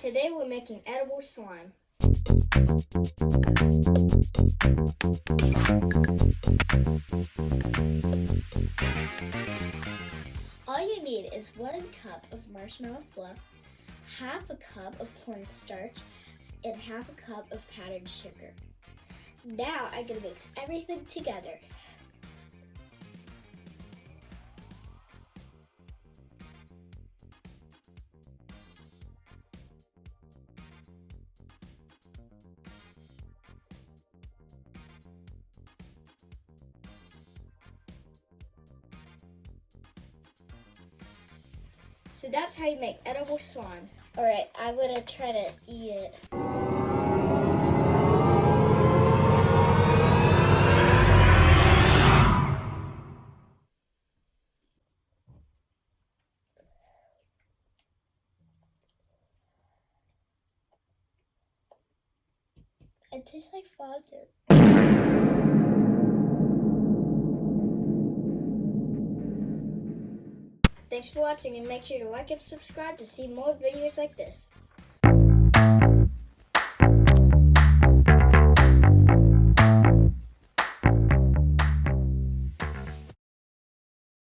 Today we're making edible slime. All you need is 1 cup of marshmallow fluff, half a cup of cornstarch, and half a cup of powdered sugar. Now I'm going to mix everything together. So that's how you make edible slime. Alright, I'm gonna try to eat it. It tastes like fondant. Thanks for watching, and make sure to like and subscribe to see more videos like this.